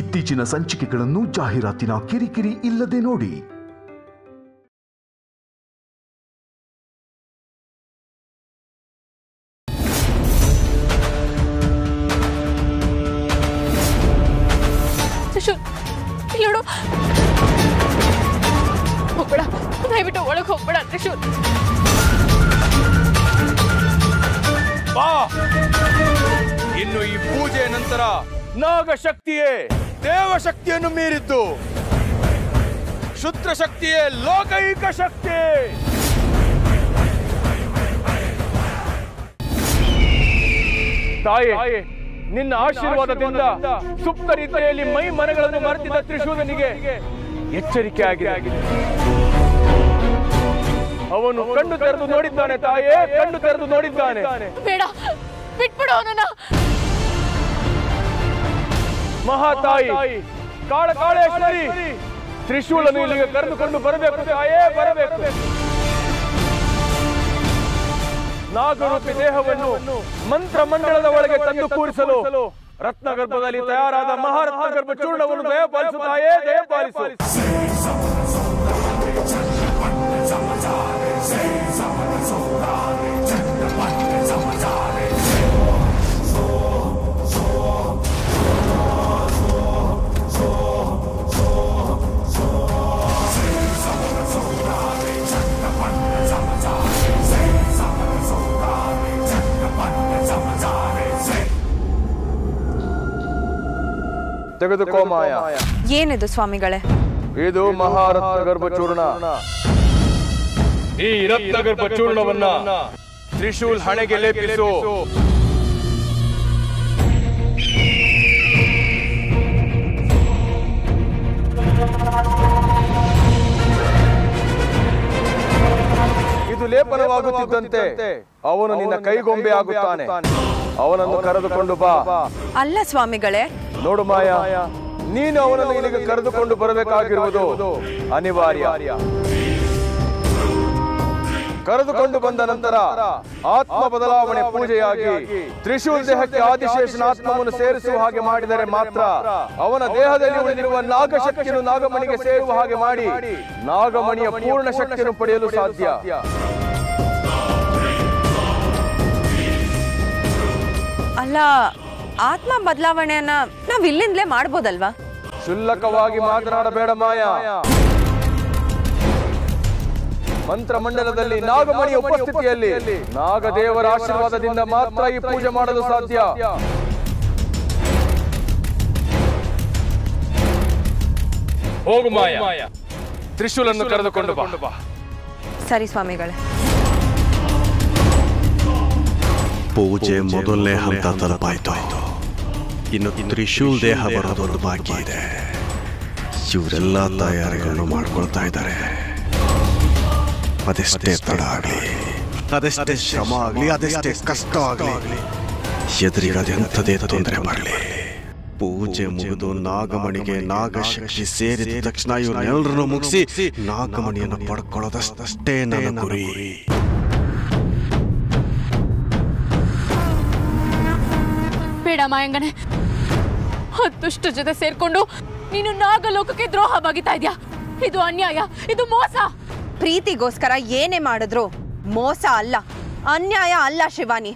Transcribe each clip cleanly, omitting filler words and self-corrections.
ಇತ್ತೀಚಿನ ಸಂಚಿಕೆಗಳನ್ನು ಜಾಹೀರಾತಿನ ಕಿರಿಕಿರಿ ಇಲ್ಲದೆ ನೋಡಿ. ಹೋಗ್ಬೇಡ, ದಯವಿಟ್ಟು ಒಳಗೆ ಹೋಗ್ಬೇಡ ತ್ರಿಶೂಲ್. ಬಾ, ಇನ್ನು ಈ ಪೂಜೆಯ ನಂತರ ನಾಗಶಕ್ತಿಯೇ ದೇವಶಕ್ತಿಯನ್ನು ಮೀರಿದ್ದು, ಶುದ್ರ ಶಕ್ತಿಯೇ ಲೋಕೈಕ ಶಕ್ತಿ. ತಾಯಿ, ನಿನ್ನ ಆಶೀರ್ವಾದದಿಂದ ಸುಪ್ತ ರೀತಿಯಲ್ಲಿ ಮೈ ಮನಗಳನ್ನು ಮರೆತಿದ್ದ ತ್ರಿಶೂಲನಿಗೆ ಎಚ್ಚರಿಕೆ ಆಗಿದೆ. ಅವನು ಕಣ್ಣು ತೆರೆದು ನೋಡಿದ್ದಾನೆ ತಾಯೇ, ಕಣ್ಣು ತೆರೆದು ನೋಡಿದ್ದಾನೆ. ಬೇಡ, ಬಿಟ್ಬಿಡು ಅವನನ್ನ. ಮಹಾತಾಯಿ ಕಾಳೇಶ್ವರಿ, ತ್ರಿಶೂಲನು ಇಲ್ಲಿಗೆ ಕರೆದುಕೊಂಡು ಬರಬೇಕು ತಾಯೇ, ಬರಬೇಕು. ನಾಗರೂಪಿ ದೇಹವನ್ನು ಮಂತ್ರ ಮಂಡಲದ ಒಳಗೆ ತಂದು ಕೂರಿಸಲು ರತ್ನಗರ್ಭದಲ್ಲಿ ತಯಾರಾದ ಮಹಾರತ್ನಗರ್ಭ ಚೂರ್ಣವನ್ನು ದಯಪಾಲಿಸು ತಾಯೇ, ದಯಪಾಲಿಸು. ತೆಗೆದುಕೋ ಮಾಯಾ. ಏನಿದು ಸ್ವಾಮಿಗಳೇ? ಇದು ಮಹಾರತ್ನಗರ್ಭ ಚೂರ್ಣ. ಈ ರತ್ನಗರ್ಭ ಚೂರ್ಣವನ್ನ ತ್ರಿಶೂಲ್ ಹಣೆಗೆ ಲೇಪಿಸು. ಇದು ಲೇಪನವಾಗುತ್ತಿದ್ದಂತೆ ಅವನು ನಿನ್ನ ಕೈಗೊಂಬೆ ಆಗುತ್ತಾನೆ. ಅವನನ್ನು ಕರೆದುಕೊಂಡು ಬಾ. ಅಲ್ಲ ಸ್ವಾಮಿಗಳೇ, ನೋಡು ಮಾಯಾ, ನೀನು ಅವನನ್ನು ಇಲ್ಲಿಗೆ ಕರೆದುಕೊಂಡು ಬರಬೇಕಾಗಿರುವುದು ಅನಿವಾರ್ಯ. ಕರೆದುಕೊಂಡು ಬಂದ ನಂತರ ಆತ್ಮ ಬದಲಾವಣೆ ಪೂಜೆಯಾಗಿ ತ್ರಿಶೂಲ್ ದೇಹಕ್ಕೆ ಆದಿಶೇಷನ ಆತ್ಮವನ್ನು ಸೇರಿಸುವ ಹಾಗೆ ಮಾಡಿದರೆ ಮಾತ್ರ ಅವನ ದೇಹದಲ್ಲಿ ಉಳಿದಿರುವ ನಾಗಶಕ್ತಿಯನ್ನು ನಾಗಮಣಿಗೆ ಸೇರುವ ಹಾಗೆ ಮಾಡಿ ನಾಗಮಣಿಯ ಪೂರ್ಣ ಶಕ್ತಿಯನ್ನು ಪಡೆಯಲು ಸಾಧ್ಯ. ಅಲ್ಲ, ಆತ್ಮ ಬದಲಾವಣೆಯನ್ನ ನಾವ್ ಇಲ್ಲಿಂದಲೇ ಮಾಡ್ಬೋದಲ್ವಾ? ಶುಲ್ಕವಾಗಿ ಮಾತನಾಡಬೇಡ ಮಾಯಾ. ಮಂತ್ರಮಂಡಲದಲ್ಲಿ ನಾಗಮಣಿಯ ಉಪಸ್ಥಿತಿಯಲ್ಲಿ ನಾಗದೇವರ ಆಶೀರ್ವಾದದಿಂದ ಮಾತ್ರ ಈ ಪೂಜೆ ಮಾಡಲು ಸಾಧ್ಯ. ಹೋಗು ಮಾಯಾ, ತ್ರಿಶೂಲನ್ನು ಕರೆದುಕೊಂಡು ಬಾ. ಸರಿ ಸ್ವಾಮಿಗಳೇ. ಪೂಜೆ ಮೊದಲನೇ ಹಂತ ತಲುಪಾಯ್ತು. ಇನ್ನು ತ್ರಿಶೂಲ್ ದೇಹ ಬರೋದೊಂದು ಬಾಕಿ ಇದೆ. ಇವರೆಲ್ಲ ತಯಾರಿಗಳನ್ನು ಮಾಡ್ಕೊಳ್ತಾ ಇದ್ದಾರೆ. ಅದೆಷ್ಟೇ ತಡ ಆಗಲಿ, ಅದೆಷ್ಟೇ ಶ್ರಮ ಆಗಲಿ, ಅದೆಷ್ಟೇ ಕಷ್ಟ ಆಗಲಿ, ಎದುರಿಗದೆಂಥದೇ ತೊಂದರೆ ಬರಲಿ, ಪೂಜೆ ಮುಗಿದು ನಾಗಮಣಿಗೆ ನಾಗಶಕ್ತಿ ಸೇರಿದ ತಕ್ಷಣ ಇವರೆಲ್ಲರನ್ನು ಮುಗಿಸಿ ನಾಗಮಣಿಯನ್ನು ಪಡ್ಕೊಳ್ಳೋದಷ್ಟೇ ನನ್ನ ಗುರಿ. ಬೇಡ ಮಾಯಂಗನೆ, ಹತ್ತುಷ್ಟು ಜೊತೆ ಸೇರ್ಕೊಂಡು ನೀನು ನಾಗಲೋಕಕ್ಕೆ ದ್ರೋಹ ಬಗಿತಾ ಇದ್ಯಾ. ಇದು ಅನ್ಯಾಯ, ಇದು ಮೋಸ. ಪ್ರೀತಿಗೋಸ್ಕರ ಏನೇ ಮಾಡಿದ್ರು ಮೋಸ ಅಲ್ಲ, ಅನ್ಯಾಯ ಅಲ್ಲ ಶಿವಾನಿ.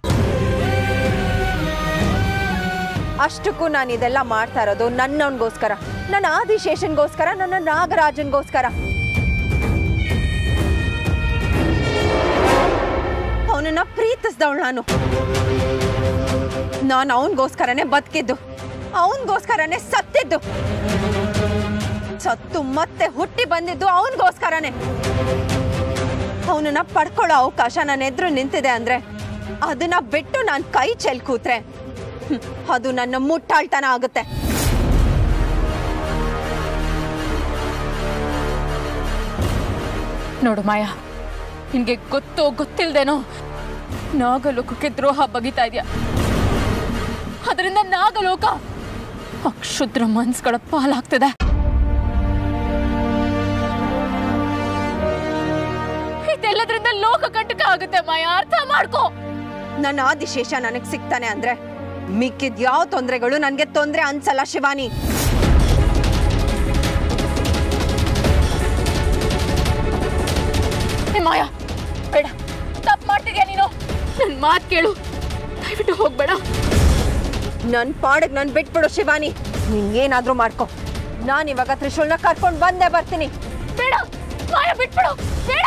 ಅಷ್ಟಕ್ಕೂ ನಾನು ಇದೆಲ್ಲ ಮಾಡ್ತಾ ಇರೋದು ನನ್ನವನ್ಗೋಸ್ಕರ, ನನ್ನ ಆದಿಶೇಷನ್ಗೋಸ್ಕರ, ನನ್ನ ನಾಗರಾಜನ್ಗೋಸ್ಕರ. ಅವನನ್ನ ಪ್ರೀತಿಸಿದವಳು ನಾನು ಅವನಿಗೋಸ್ಕರನೇ ಬದುಕಿದ್ದು, ಅವನಿಗೋಸ್ಕರನೇ ಸತ್ತಿದ್ದು, ಸತ್ತು ಮತ್ತೆ ಹುಟ್ಟಿ ಬಂದಿದ್ದು ಅವನಿಗೋಸ್ಕರನೇ. ಅವನನ್ನ ಪಡ್ಕೊಳ್ಳೋ ಅವಕಾಶ ನನ್ನ ಎದುರು ನಿಂತಿದೆ ಅಂದ್ರೆ ಅದನ್ನ ಬಿಟ್ಟು ನಾನು ಕೈ ಚೆಲ್ ಕೂತ್ರೆ ಅದು ನನ್ನ ಮುಟ್ಟಾಳ್ತನ ಆಗುತ್ತೆ. ನೋಡು ಮಾಯಾ, ನಿನ್ಗೆ ಗೊತ್ತೋ ಗೊತ್ತಿಲ್ದೇನೋ ನಾಗಲೋಕಕ್ಕೆ ದ್ರೋಹ ಬಗಿತಾ ಇದೆಯಾ. ಅದರಿಂದ ನಾಗಲೋಕ ಅಕ್ಷುದ್ರ ಮನ್ಸ್ಗಳ ಪಾಲಾಗ್ತದೆ. ಇದೆಲ್ಲದ್ರಿಂದ ಲೋಕ ಕಂಟಕ ಆಗುತ್ತೆ ಮಾಯಾ, ಅರ್ಥ ಮಾಡ್ಕೋ. ನನ್ನ ಆದಿಶೇಷ ನನಗ್ ಸಿಗ್ತಾನೆ ಅಂದ್ರೆ ಮಿಕ್ಕಿದ ಯಾವ ತೊಂದರೆಗಳು ನನ್ಗೆ ತೊಂದರೆ ಅನ್ಸಲ್ಲ ಶಿವಾನಿ. ಮಾಯಾ ಬೇಡ, ತಪ್ಪು ಮಾಡ್ತಿದ್ಯಾ ನೀನು. ನನ್ನ ಮಾತು ಕೇಳು, ದಯವಿಟ್ಟು ಹೋಗ್ಬೇಡ. ನನ್ ಪಾಡಿಗೆ ನನ್ ಬಿಟ್ಬಿಡು ಶಿವಾನಿ. ನೀನ್ ಏನಾದ್ರೂ ಮಾಡ್ಕೊ, ನಾನು ಇವಾಗ ತ್ರಿಶೂಲ್ನ ಕರ್ಕೊಂಡು ಬಂದೇ ಬರ್ತೀನಿ. ಬೇಡ ಮಾಯಾ, ಬಿಟ್ಬಿಡು, ಬೇಡ.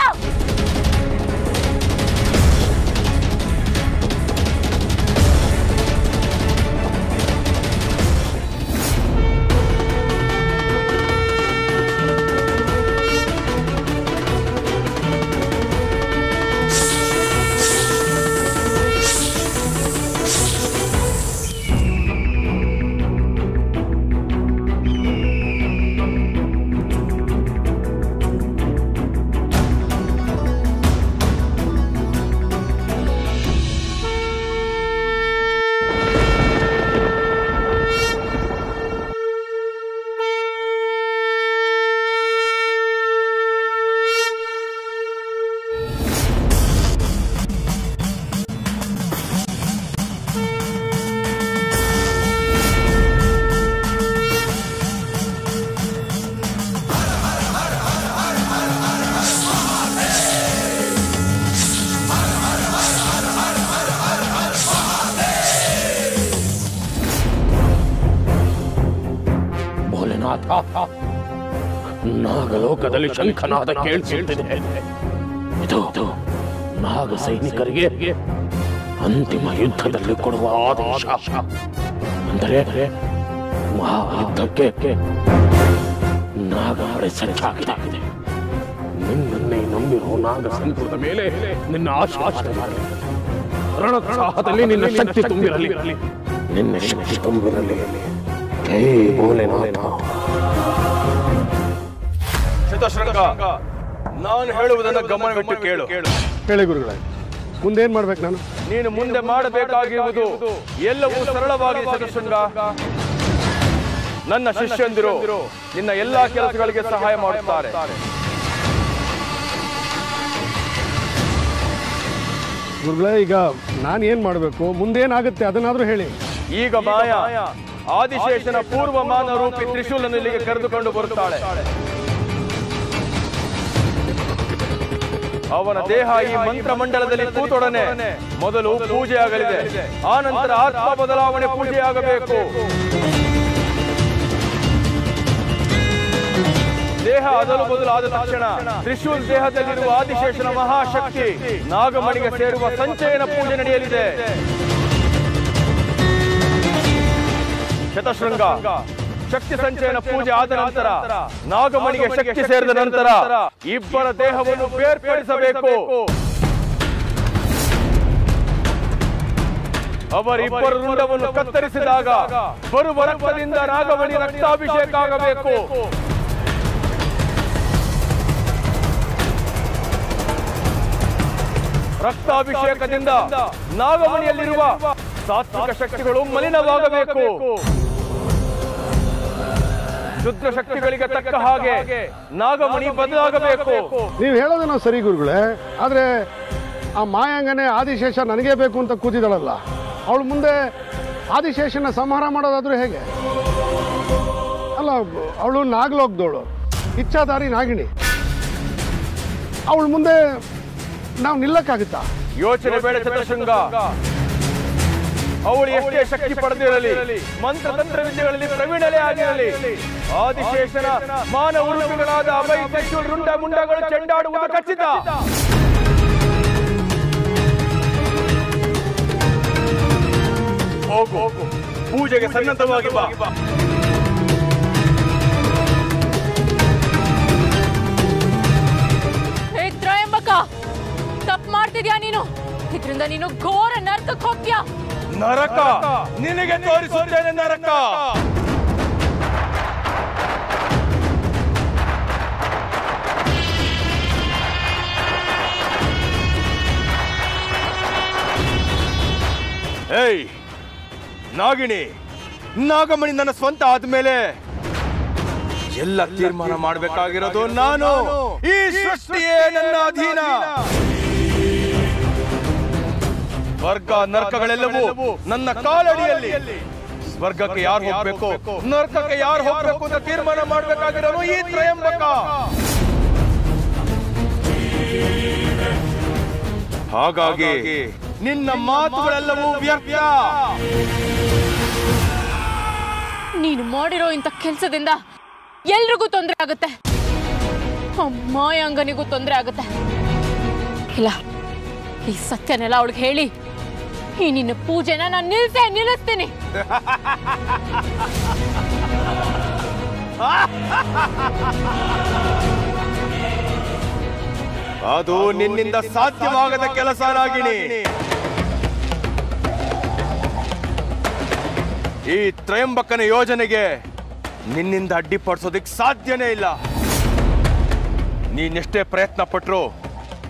ನಾಗಲೋಕದಲ್ಲಿ ಶಂಖನಾದ ಕೇಳಿಸುತ್ತಿದೆ. ಇದು ನಾಗ ಸೈನಿಕರಿಗೆ ಅಂತಿಮ ಯುದ್ಧದಲ್ಲಿ ಕೊಡುವ ಆದೇಶ. ಅಂದರೆ ಮಹಾಯುದ್ಧಕ್ಕೆ ನಾಗಪಡೆ ಸಜ್ಜಾಗಿದೆ. ನಿನ್ನನ್ನೇ ನಂಬಿರೋ ನಾಗ ಸೈನಿಕರ ಮೇಲೆ ನಿನ್ನ ಆಶೆ ಮಾಡಲಿ. ರಣೋತ್ಸಾಹದಲ್ಲಿ ನಿನ್ನ ಶಕ್ತಿ ತುಂಬಿರಲಿ, ನಿನ್ನ ಶಕ್ತಿ ತುಂಬಿರಲಿ. ಜೈ ಭೋಲೆನಾಥ. ಶತಶೃಂಗ, ನಾನು ಹೇಳುವುದನ್ನು ಗಮನವಿಟ್ಟು ಕೇಳು. ಹೇಳಿ ಗುರುಗಳೇ, ಮುಂದೇನ್ ಮಾಡ್ಬೇಕು ನಾನು? ನೀನು ಮುಂದೆ ಮಾಡಬೇಕಾಗಿರುವುದು ಎಲ್ಲವೂ ಸರಳವಾಗಿ ಶತಶೃಂಗ. ನನ್ನ ಶಿಷ್ಯಂದಿರು ನಿನ್ನ ಎಲ್ಲಾ ಕೆಲಸಗಳಿಗೆ ಸಹಾಯ ಮಾಡುತ್ತಾರೆ. ಗುರುಗಳೇ, ಈಗ ನಾನು ಏನ್ ಮಾಡ್ಬೇಕು? ಮುಂದೇನಾಗುತ್ತೆ ಅದನ್ನಾದ್ರೂ ಹೇಳಿ. ಈಗ ಮಾಯಾ ಆದಿಶೇಷನ ಪೂರ್ವಮಾನ ರೂಪಿ ತ್ರಿಶೂಲನ್ನು ಇಲ್ಲಿಗೆ ಕರೆದುಕೊಂಡು ಬರುತ್ತಾಳೆ. ಅವನ ದೇಹ ಈ ಮಂತ್ರಮಂಡಲದಲ್ಲಿ ಕೂತೊಡನೆ ಮೊದಲು ಪೂಜೆ ಆಗಲಿದೆ. ಆ ನಂತರ ಆತ್ಮ ಬದಲಾವಣೆ ಪೂಜೆಯಾಗಬೇಕು. ದೇಹ ಅದಲು ಬದಲಾದ ತಕ್ಷಣ ತ್ರಿಶೂಲ್ ದೇಹದಲ್ಲಿರುವ ಆದಿಶೇಷನ ಮಹಾಶಕ್ತಿ ನಾಗಮಣಿಗೆ ಸೇರುವ ಸಂಚಯನ ಪೂಜೆ ನಡೆಯಲಿದೆ. ಶತಶೃಂಗ, ಶಕ್ತಿ ಸಂಚಯನ ಪೂಜೆ ಆದ ನಂತರ ನಾಗಮಣಿಗೆ ಶಕ್ತಿ ಸೇರಿದ ನಂತರ ಇಬ್ಬರ ದೇಹವನ್ನು ಬೇರ್ಪಡಿಸಬೇಕು. ಅವರಿಬ್ಬರ ರುಂಡವನ್ನು ಕತ್ತರಿಸಿದಾಗ ಬರುವ ರಕ್ತದಿಂದ ನಾಗಮಣಿ ರಕ್ತಾಭಿಷೇಕ ಆಗಬೇಕು. ರಕ್ತಾಭಿಷೇಕದಿಂದ ನಾಗಮಣಿಯಲ್ಲಿರುವ ಸಾತ್ವಿಕ ಶಕ್ತಿಗಳು ಮಲಿನವಾಗಬೇಕು. ಶುದ್ಧ ಶಕ್ತಿಗಳಿಗೆ ತಕ್ಕ ಹಾಗೆ ನಾಗಮಣಿ ಬದಲಾಗಬೇಕು. ನೀವು ಹೇಳೋದೇನೋ ಸರಿ ಗುರುಗಳೇ, ಆದ್ರೆ ಆ ಮಾಯಾಂಗನೆ ಆದಿಶೇಷ ನನಗೇ ಬೇಕು ಅಂತ ಕೂತಿದಳಲ್ಲ, ಅವಳು ಮುಂದೆ ಆದಿಶೇಷನ ಸಂಹಾರ ಮಾಡೋದಾದ್ರೂ ಹೇಗೆ? ಅಲ್ಲ, ಅವಳು ನಾಗಲೋಕದವಳು, ಇಚ್ಛಾಧಾರಿ ನಾಗಿಣಿ. ಅವಳು ಮುಂದೆ ನಾವು ನಿಲ್ಲಕ್ಕಾಗುತ್ತಾ? ಯೋಚನೆ ಬೇಡ ಶತಶೃಂಗ. ಅವಳು ಎಷ್ಟೇ ಶಕ್ತಿ ಪಡೆದಿರಲಿ, ಮಂತ್ರತಂತ್ರ ವಿದ್ಯೆಗಳಲ್ಲಿ ಪ್ರವೀಣಲೇ ಆಗಿರಲಿ, ಆದಿಶೇಷನ ಮಾನವ ರೂಪಿಗಳಾದ ಅಭಯ, ತ್ರಿಶೂಲ್, ರುಂಡ ಮುಂಡಗಳು ಚೆಂಡಾಡುವುದು ಖಚಿತ. ಹೋಗು, ಪೂಜೆಗೆ ಸನ್ನದ್ಧವಾಗಿ ಬಾ. ಹೇ ತ್ರಯಂಬಕ, ತಪ್ಪು ಮಾಡ್ತಿದ್ಯಾ ನೀನು. ಇದರಿಂದ ನೀನು ಘೋರ ನರಕಕ್ಕೆ ಹೋಗ್ತೀಯಾ. ನರಕ ನಿನಗೆ ತೋರಿಸುತ್ತೇನೆ. ನರಕ ಏಯ್ ನಾಗಿಣಿ, ನಾಗಮಣಿ ನನ್ನ ಸ್ವಂತ ಆದ್ಮೇಲೆ ಎಲ್ಲ ತೀರ್ಮಾನ ಮಾಡಬೇಕಾಗಿರೋದು ನಾನು. ಈ ಸೃಷ್ಟಿಯೇ ನನ್ನ ಅಧೀನ. ಸ್ವರ್ಗ ನರಕಗಳೆಲ್ಲವೂ ನನ್ನ ಕಾಲಡಿಯಲ್ಲಿ. ಸ್ವರ್ಗಕ್ಕೆ ಯಾರು ಹೋಗ್ಬೇಕು, ನರಕಕ್ಕೆ ಯಾರು ಹೋಗ್ಬೇಕು ಅಂತ ತೀರ್ಮಾನ ಮಾಡಬೇಕಾಗಿರೋನು ಈ ತ್ರಯಂಬಕ. ಹಾಗಾಗಿ ನಿನ್ನ ಮಾತುಗಳೆಲ್ಲವೂ ವ್ಯರ್ಥ. ನೀನು ಮಾಡಿರೋ ಇಂಥ ಕೆಲಸದಿಂದ ಎಲ್ರಿಗೂ ತೊಂದರೆ ಆಗುತ್ತೆ. ಮಾಯಾಂಗನಿಗೂ ತೊಂದರೆ ಆಗುತ್ತೆ. ಇಲ್ಲ, ಈ ಸತ್ಯನೆಲ್ಲ ಅವಳಿಗೆ ಹೇಳಿ ಈ ನಿನ್ನ ಪೂಜೆನ ನಾನು ನಿಲ್ಲಿಸ್ತೀನಿ. ಅದು ನಿನ್ನಿಂದ ಸಾಧ್ಯವಾಗದ ಕೆಲಸ ನಾಗಿಣಿ. ಈ ತ್ರಯಂಬಕನ ಯೋಜನೆಗೆ ನಿನ್ನಿಂದ ಅಡ್ಡಿಪಡಿಸೋದಕ್ಕೆ ಸಾಧ್ಯನೇ ಇಲ್ಲ. ನೀನೆಷ್ಟೇ ಪ್ರಯತ್ನ ಪಟ್ರು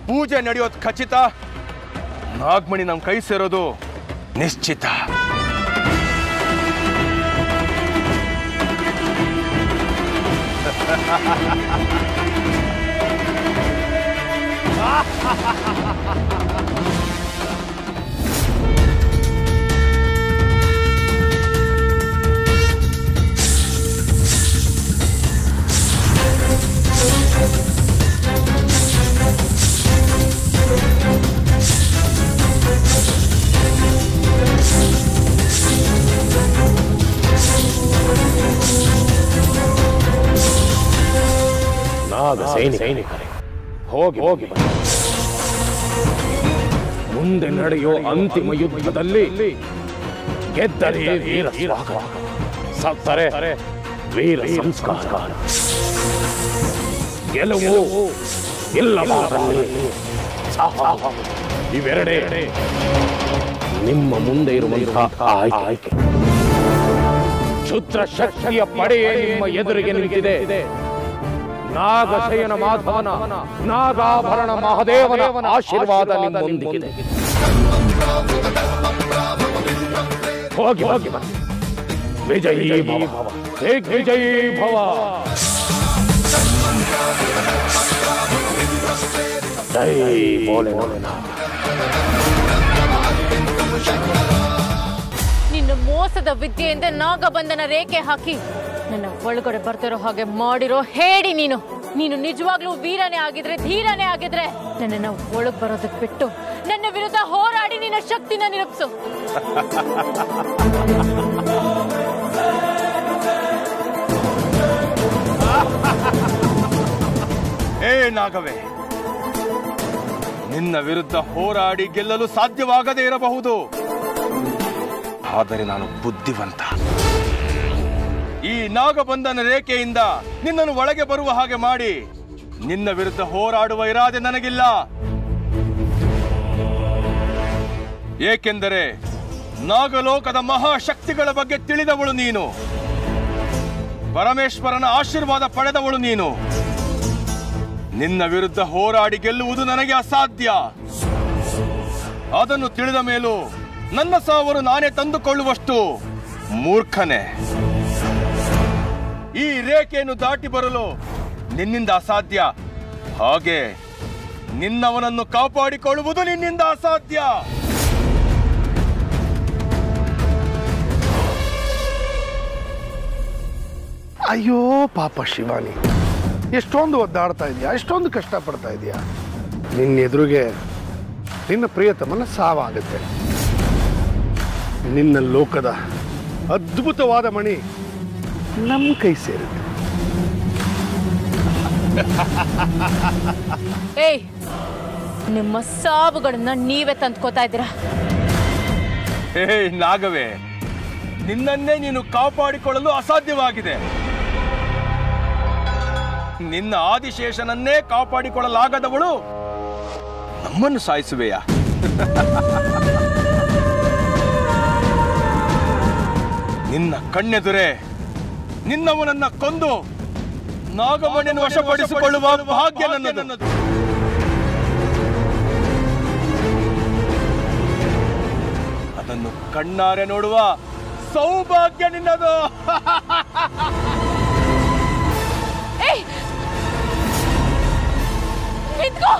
ಪೂಜೆ ನಡೆಯೋದು ಖಚಿತ. ನಾಗಮಣಿ ನಮ್ಮ ಕೈ ಸೇರೋದು ನಿಶ್ಚಿತ. ನಾಗ ಸೈನಿಕರೇ, ಹೋಗಿ ಹೋಗಿ ಬನ್ನಿ. ಮುಂದೆ ನಡೆಯೋ ಅಂತಿಮ ಯುದ್ಧದಲ್ಲಿ ಗೆದ್ದರೆ ವೀರ ಸ್ವಾಗತ, ಸತ್ತರೆ ವೀರ ಸಂಸ್ಕಾರ. ಗೆಲುವು ಇಲ್ಲವಾದಲ್ಲಿ ಸಾವು. ಇವೆರಡೇ ನಿಮ್ಮ ಮುಂದೆ ಇರುವಂತಹ ಆಯ್ಕೆ. ಕ್ಷುದ್ರ ಶಕ್ತಿಯ ಪಡೆಯೇ ನಿಮ್ಮ ಎದುರಿಗೆ ನಿಂತಿದೆ. ನಾಗಶಯನ ಮಾಧವನ, ನಾಗಾಭರಣ ಮಹಾದೇವನ ಆಶೀರ್ವಾದ ನಿಮ್ಮೊಂದಿಗಿದೆ. ಹೋಗಿ ಹೋಗಿ ಬನ್ನಿ. ವಿಜಯೀ ಭವ, ವಿಜಯೀ ಭವ. ಜೈ ಭೋಲೆನಾಥ. ನಿನ್ನ ಮೋಸದ ವಿದ್ಯೆಯಿಂದ ನಾಗಬಂಧನ ರೇಖೆ ಹಾಕಿ ನನ್ನ ಒಳಗಡೆ ಬರ್ತಿರೋ ಹಾಗೆ ಮಾಡಿರೋ ಹೇಳಿ. ನೀನು ನಿಜವಾಗ್ಲೂ ವೀರನೇ ಆಗಿದ್ರೆ, ಧೀರನೇ ಆಗಿದ್ರೆ ನನ್ನನ್ನ ಒಳಗ್ ಬರೋದಕ್ಕೆ ಬಿಟ್ಟು ನನ್ನ ವಿರುದ್ಧ ಹೋರಾಡಿ ನಿನ್ನ ಶಕ್ತಿನ ನಿರೂಪಿಸು. ಏ ನಾಗವೇ, ನಿನ್ನ ವಿರುದ್ಧ ಹೋರಾಡಿ ಗೆಲ್ಲಲು ಸಾಧ್ಯವಾಗದೇ ಇರಬಹುದು. ಆದರೆ ನಾನು ಬುದ್ಧಿವಂತ. ಈ ನಾಗಬಂಧನ ರೇಖೆಯಿಂದ ನಿನ್ನನ್ನು ಒಳಗೆ ಬರುವ ಹಾಗೆ ಮಾಡಿ ನಿನ್ನ ವಿರುದ್ಧ ಹೋರಾಡುವ ಇರಾದೆ ನನಗಿಲ್ಲ. ಏಕೆಂದರೆ ನಾಗಲೋಕದ ಮಹಾಶಕ್ತಿಗಳ ಬಗ್ಗೆ ತಿಳಿದವಳು ನೀನು. ಪರಮೇಶ್ವರನ ಆಶೀರ್ವಾದ ಪಡೆದವಳು ನೀನು. ನಿನ್ನ ವಿರುದ್ಧ ಹೋರಾಡಿ ಗೆಲ್ಲುವುದು ನನಗೆ ಅಸಾಧ್ಯ. ಅದನ್ನು ತಿಳಿದ ಮೇಲೂ ನನ್ನ ಸಾವನ್ನು ನಾನೇ ತಂದುಕೊಳ್ಳುವಷ್ಟು ಮೂರ್ಖನೇ. ಈ ರೇಖೆಯನ್ನು ದಾಟಿ ಬರಲು ನಿನ್ನಿಂದ ಅಸಾಧ್ಯ. ಹಾಗೆ ನಿನ್ನವನನ್ನು ಕಾಪಾಡಿಕೊಳ್ಳುವುದು ನಿನ್ನಿಂದ ಅಸಾಧ್ಯ. ಅಯ್ಯೋ ಪಾಪ ಶಿವಾನಿ, ಎಷ್ಟೊಂದು ಒದ್ದಾಡ್ತಾ ಇದೆಯಾ, ಎಷ್ಟೊಂದು ಕಷ್ಟಪಡ್ತಾ ಇದೆಯಾ. ನಿನ್ನ ಎದುರಿಗೆ ನಿನ್ನ ಪ್ರಿಯತಮನ ಸಾವಾಗುತ್ತೆ. ನಿನ್ನ ಲೋಕದ ಅದ್ಭುತವಾದ ಮಣಿ ನಮ್ಮ ಕೈ ಸೇರುತ್ತೆ. ಏಯ್, ನಿಮ್ಮ ಸಾವುಗಳನ್ನ ನೀವೇ ತಂದ್ಕೋತಾ ಇದ್ದೀರಾ. ನಾಗವೇ, ನಿನ್ನನ್ನೇ ನೀನು ಕಾಪಾಡಿಕೊಳ್ಳಲು ಅಸಾಧ್ಯವಾಗಿದೆ. ನಿನ್ನ ಆದಿಶೇಷನನ್ನೇ ಕಾಪಾಡಿಕೊಳ್ಳಲಾಗದವಳು ನಮ್ಮನ್ನು ಸಾಯಿಸುವೆಯಾ? ನಿನ್ನ ಕಣ್ಣೆದುರೆ ನಿನ್ನವನನ್ನ ಕೊಂದು ನಾಗಮಣಿಯನ್ನು ವಶಪಡಿಸಿಕೊಳ್ಳುವ ಭಾಗ್ಯ ನನ್ನದು. ಅದನ್ನು ಕಣ್ಣಾರೆ ನೋಡುವ ಸೌಭಾಗ್ಯ ನಿನ್ನದು. ನಿಂತ್ಕೋ.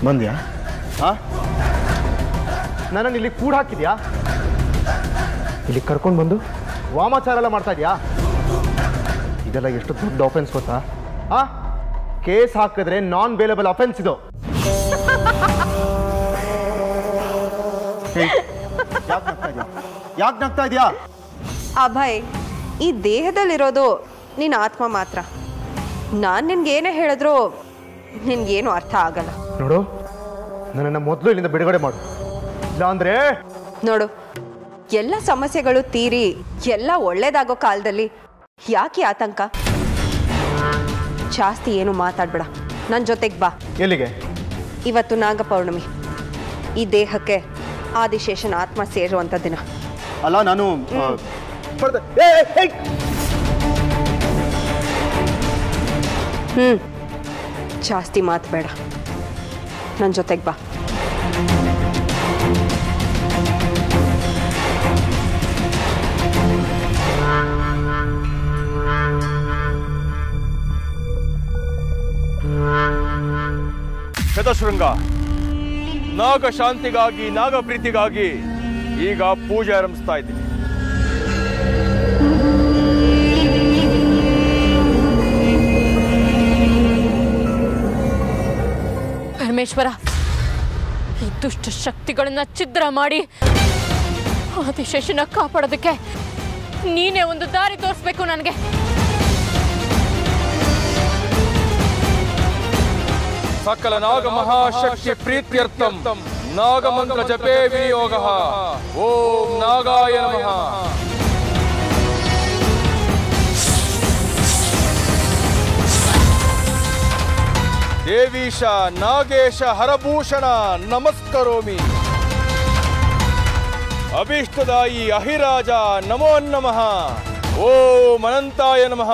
ಬಂದ್ಯಾ? ನನ್ನನ್ನು ಇಲ್ಲಿ ಕೂಡ ಹಾಕಿದ್ಯಾ? ಇಲ್ಲಿ ಕರ್ಕೊಂಡು ಬಂದು ವಾಮಾಚಾರ ಎಲ್ಲ ಮಾಡ್ತಾ ಇದೆಯಾ? ಇದೆಲ್ಲ ಎಷ್ಟು ದೊಡ್ಡ ಆಫೆನ್ಸ್ ಗೊತ್ತಾ? ಕೇಸ್ ಹಾಕಿದ್ರೆ ನಾನ್ ಬೇಲೇಬಲ್ ಅಫೆನ್ಸ್ ಇದು. ಯಾಕೆ ನಗ್ತಾ ಇದೆಯಾ? ಅಭಯ್, ಈ ದೇಹದಲ್ಲಿರೋದು ನಿನ್ನ ಆತ್ಮ ಮಾತ್ರ. ನಾನು ನಿನ್ಗೇನೇ ಹೇಳಿದ್ರು ನಿನ್ಗೇನು ಅರ್ಥ ಆಗಲ್ಲ. ನೋಡು, ನನ್ನನ್ನು ಮೊದಲು ಇಲ್ಲಿಂದ ಬಿಡುಗಡೆ ಮಾಡು, ಇಲ್ಲಾಂದ್ರೆ ನೋಡು, ಎಲ್ಲ ಸಮಸ್ಯೆಗಳು ತೀರಿ ಎಲ್ಲ ಒಳ್ಳೇದಾಗೋ ಕಾಲದಲ್ಲಿ ಯಾಕೆ ಆತಂಕ? ಜಾಸ್ತಿ ಏನು ಮಾತಾಡ್ಬೇಡ, ನನ್ನ ಜೊತೆಗೆ ಬಾ. ಎಲ್ಲಿಗೆ? ಇವತ್ತು ನಾಗಪೌರ್ಣಮಿ. ಈ ದೇಹಕ್ಕೆ ಆದಿಶೇಷನ ಆತ್ಮ ಸೇರುವಂಥ ದಿನ. ಅಲ್ಲ, ನಾನು ಜಾಸ್ತಿ ಮಾತು ಬೇಡ, ನನ್ನ ಜೊತೆಗೆ ಬಾ. ಶತಶೃಂಗ, ನಾಗ ಶಾಂತಿಗಾಗಿ, ನಾಗ ಪ್ರೀತಿಗಾಗಿ ಈಗ ಪೂಜೆ ಆರಂಭಿಸ್ತಾ ಇದ್ದೀನಿ. ಪರಮೇಶ್ವರ, ಈ ದುಷ್ಟ ಶಕ್ತಿಗಳನ್ನ ಛಿದ್ರ ಮಾಡಿ ಆದಿಶೇಷನ ಕಾಪಾಡೋದಕ್ಕೆ ನೀನೇ ಒಂದು ದಾರಿ ತೋರಿಸ್ಬೇಕು ನನಗೆ. ಸಕಲ ನಾಗ ಮಹಾಶಕ್ತಿ ಪ್ರೀತ್ಯರ್ಥಂ ನಾಗಮಂತ್ರ ಜಪೇ ವಿನಿಯೋಗಃ. ಓಂ ನಾಗಾಯ ನಮಃ. ದೇವೀಶ ನಾಗೇಶ ಹರಭೂಷಣ ನಮಸ್ಕರೋಮಿ. ಅಭೀಷ್ಟದಾಯಿ ಅಹಿರಾಜ ನಮೋ ನಮಃ. ಓಂ ಅನಂತಾಯ ನಮಃ.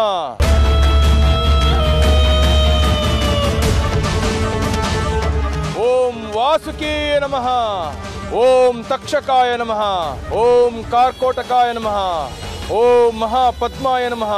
ಓಂ ವಾಸುಕೀಯ ನಮಃ. ಓಂ ತಕ್ಷಕಾಯ ನಮಃ. ಓಂ ಕಾರ್ಕೋಟಕಾಯ ನಮಃ. ಓಂ ಮಹಾಪದ್ಮಾಯ ನಮಃ.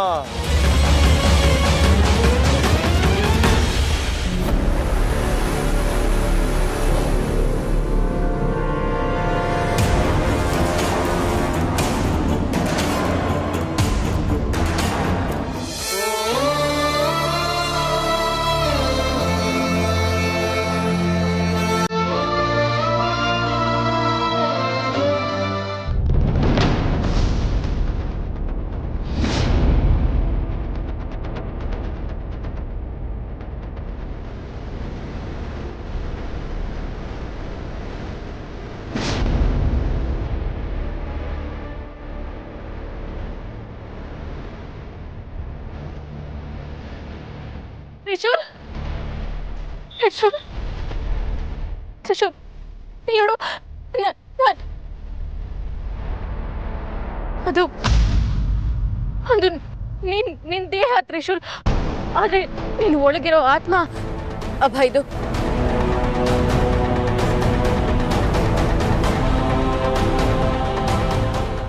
ಅದು ನಿನ್ ದೇಹ ತ್ರಿಶೂಲ್, ಆದ್ರೆ ನೀನು ಒಳಗಿರೋ ಆತ್ಮ ಅಭಯ್ದು.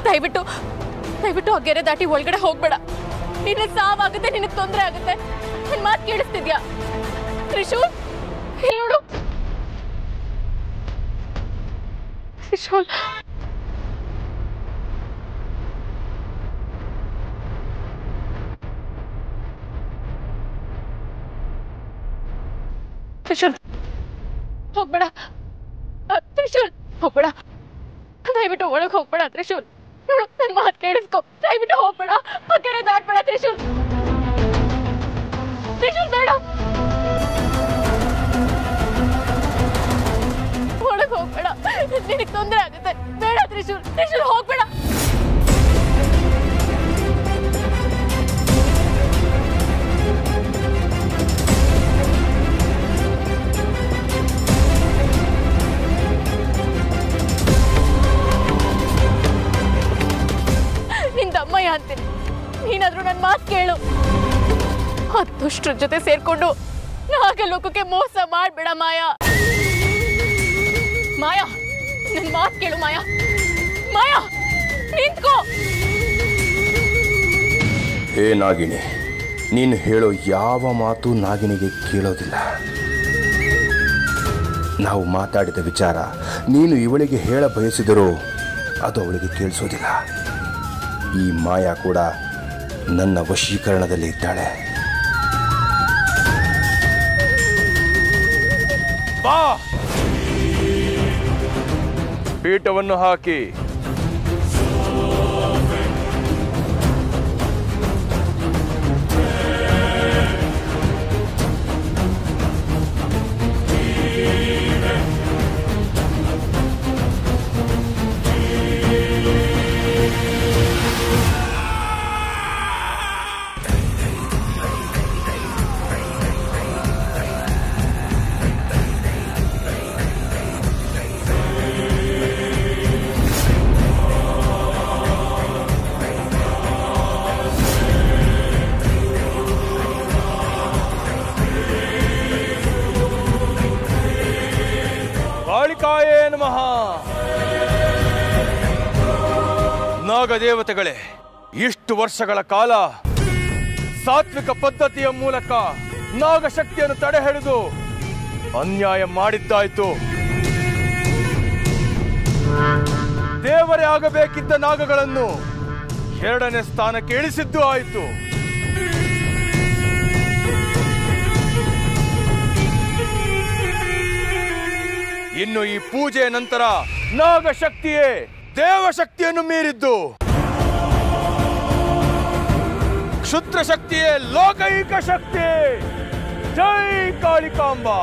ದಯವಿಟ್ಟು ಆ ಗೆರೆ ದಾಟಿ ಒಳಗಡೆ ಹೋಗ್ಬೇಡ. ನಿನ್ನ ಸಾವಾಗುತ್ತೆ, ನಿನಗೆ ತೊಂದರೆ ಆಗುತ್ತೆ. ನನ್ ಮಾತು ಕೇಳಿಸ್ತಿದ್ಯಾ ತ್ರಿಶೂಲ್? ನೋಡು ತ್ರಿಶೂಲ್, ತ್ರಿಶೂಲ್ ಹೋಗ್ಬೇಡ. ತ್ರಿಶೂಲ್ ಹೋಗ್ಬೇಡ, ದಯವಿಟ್ಟು ಒಳಗೆ ಹೋಗ್ಬೇಡ. ತ್ರಿಶೂಲ್ ನೋಡು, ನನ್ನ ಮಾತು ಕೇಳಿಸ್ಕೊ. ದಯವಿಟ್ಟು ಹೋಗ್ಬೇಡ, ಆ ಕೆರೆ ದಾಟ್ಬೇಡ. ತ್ರಿಶೂಲ್ ಬೇಡ, ಒಳಗೆ ಹೋಗ್ಬೇಡ, ನಿನಗೆ ತೊಂದರೆ ಆಗುತ್ತೆ. ಬೇಡ ತ್ರಿಶೂಲ್ ಹೋಗ್ಬೇಡ. ನಿಂದಮ್ಮಯ್ಯ ಅಂತೀನಿ, ನೀನಾದ್ರೂ ನನ್ನ ಮಾತು ಕೇಳು. ಆ ದುಷ್ಟರ ಜೊತೆ ಸೇರ್ಕೊಂಡು ನಾಗಲೋಕಕ್ಕೆ ಮೋಸ ಮಾಡ್ಬೇಡ ಮಾಯಾ. ನನ್ನ ಮಾತು ಕೇಳು ಮಾಯಾ, ನಿಂತ್ಕೋ. ಹೇ ನಾಗಿಣಿ, ನೀನು ಹೇಳೋ ಯಾವ ಮಾತು ನಾಗಿಣಿಗೆ ಕೇಳೋದಿಲ್ಲ. ನಾವು ಮಾತಾಡಿದ ವಿಚಾರ ನೀನು ಇವಳಿಗೆ ಹೇಳ ಬಯಸಿದರೂ ಅದು ಅವಳಿಗೆ ಕೇಳಿಸೋದಿಲ್ಲ. ಈ ಮಾಯಾ ಕೂಡ ನನ್ನ ವಶೀಕರಣದಲ್ಲಿ ಇದ್ದಾಳೆ. ಬಾ, ಪೀಠವನ್ನು ಹಾಕಿ. ಕಾಳಿಕಾಯೇ ನಮಃ. ನಾಗದೇವತೆಗಳೇ, ಇಷ್ಟು ವರ್ಷಗಳ ಕಾಲ ಸಾತ್ವಿಕ ಪದ್ಧತಿಯ ಮೂಲಕ ನಾಗಶಕ್ತಿಯನ್ನು ತಡೆ ಹಿಡಿದು ಅನ್ಯಾಯ ಮಾಡಿದ್ದಾಯ್ತು. ದೇವರೇ ಆಗಬೇಕಿದ್ದ ನಾಗಗಳನ್ನು 2ನೇ ಸ್ಥಾನಕ್ಕೆ ಇಳಿಸಿದ್ದು ಆಯಿತು. ಇನ್ನು ಈ ಪೂಜೆಯ ನಂತರ ನಾಗಶಕ್ತಿಯೇ ದೇವಶಕ್ತಿಯನ್ನು ಮೀರಿದ್ದು, ಕ್ಷುದ್ರ ಶಕ್ತಿಯೇ ಲೋಕೈಕ ಶಕ್ತಿ. ಜೈ ಕಾಳಿಕಾಂಬಾ.